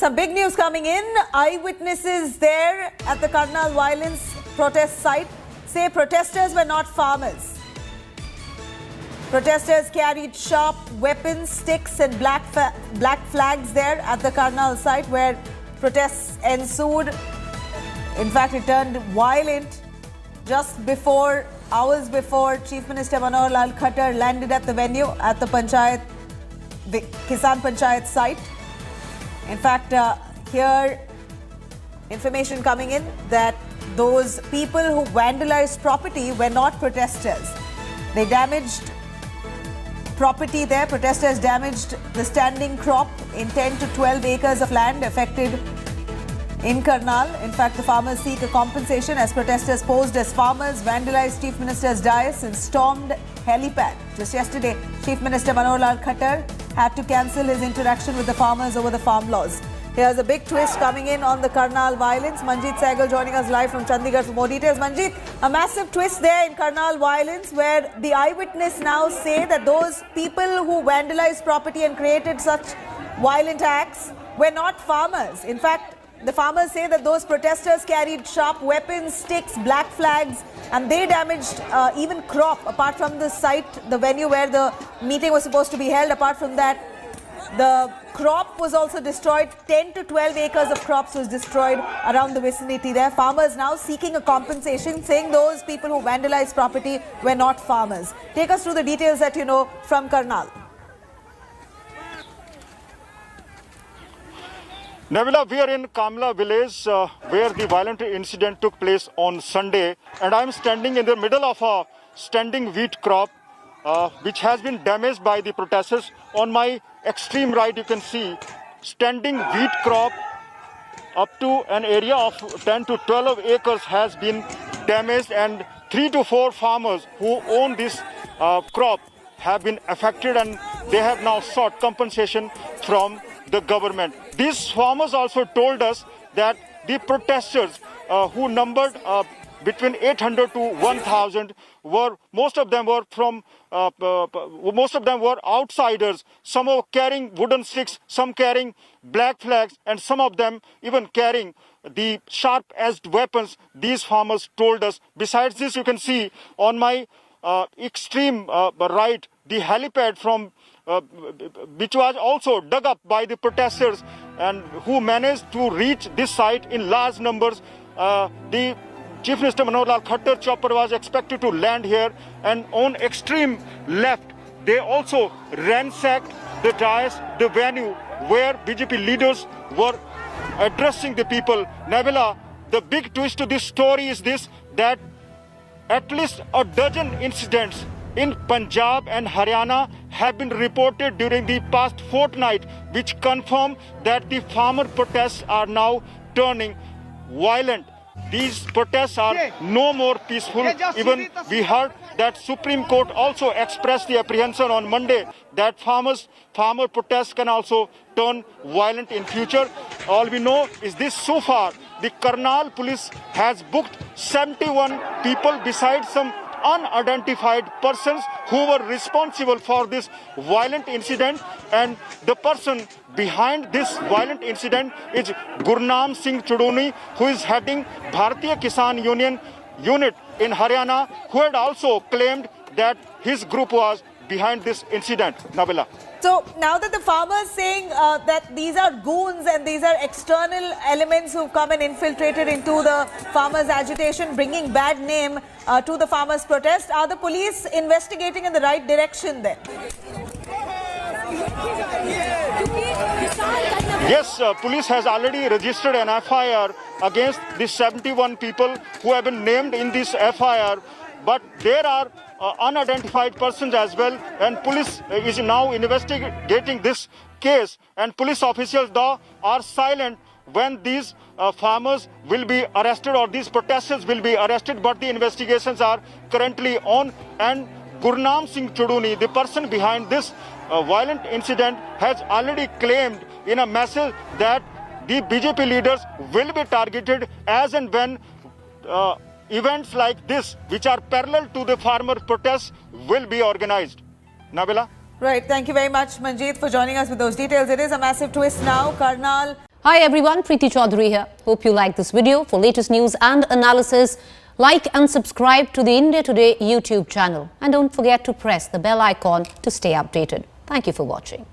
Some big news coming in. Eyewitnesses there at the Karnal violence protest site say protesters were not farmers. Protesters carried sharp weapons, sticks and black flags there at the Karnal site where protests ensued. In fact, it turned violent just hours before Chief Minister Manohar Lal Khattar landed at the venue at the Kisan Panchayat site. In fact, here information coming in that those people who vandalized property were not protesters. They damaged property there. Protesters damaged the standing crop in 10 to 12 acres of land affected in Karnal. In fact, the farmers seek a compensation as protesters posed as farmers, vandalized Chief Minister's dais and stormed helipad. Just yesterday, Chief Minister Manohar Lal Khattar had to cancel his interaction with the farmers over the farm laws. Here's a big twist coming in on the Karnal violence. Manjeet Sehgal joining us live from Chandigarh for more details. Manjeet, a massive twist there in Karnal violence where the eyewitness now say that those people who vandalized property and created such violent acts were not farmers. In fact, the farmers say that those protesters carried sharp weapons, sticks, black flags, and they damaged even crop apart from the site, the venue where the meeting was supposed to be held. Apart from that, the crop was also destroyed. 10 to 12 acres of crops was destroyed around the vicinity there. Farmers now seeking a compensation, saying those people who vandalized property were not farmers. Take us through the details that you know from Karnal. Nabila, we are in Kamla village where the violent incident took place on Sunday, and I'm standing in the middle of a standing wheat crop which has been damaged by the protesters. On my extreme right you can see standing wheat crop up to an area of 10 to 12 acres has been damaged, and 3 to 4 farmers who own this crop have been affected, and they have now sought compensation from the government. These farmers also told us that the protesters who numbered between 800 to 1,000 most of them were outsiders. Some were carrying wooden sticks, some carrying black flags, and some of them even carrying the sharp-edged weapons, these farmers told us. Besides this, you can see on my extreme right the helipad from which was also dug up by the protesters and who managed to reach this site in large numbers. The Chief Minister Manohar Lal Khattar chopper was expected to land here, and on extreme left they also ransacked the dais, the venue where BJP leaders were addressing the people. Nabila, the big twist to this story is this, that at least a dozen incidents in Punjab and Haryana have been reported during the past fortnight, which confirm that the farmer protests are now turning violent. These protests are no more peaceful. Even we heard that Supreme Court also expressed the apprehension on Monday that farmer protests can also turn violent in future. All we know is this: so far the Karnal police has booked 71 people besides some unidentified persons who were responsible for this violent incident, and the person behind this violent incident is Gurnam Singh Chuduni, who is heading Bharatiya Kisan Union unit in Haryana, who had also claimed that his group was behind this incident. Nabila. So now that the farmers saying that these are goons and these are external elements who've come and infiltrated into the farmers' agitation, bringing bad name to the farmers' protest, are the police investigating in the right direction then? Yes, police has already registered an FIR against the 71 people who have been named in this FIR, but there are unidentified persons as well, and police is now investigating this case, and police officials though are silent when these farmers will be arrested or these protesters will be arrested, but the investigations are currently on. And Gurnam Singh Chuduni, the person behind this violent incident, has already claimed in a message that the BJP leaders will be targeted as and when events like this, which are parallel to the farmer protests, will be organized. Nabila? Right. Thank you very much, Manjeet, for joining us with those details. It is a massive twist now. Karnal Hi everyone, Preeti Chaudhary here. Hope you like this video. For latest news and analysis, like and subscribe to the India Today YouTube channel. And don't forget to press the bell icon to stay updated. Thank you for watching.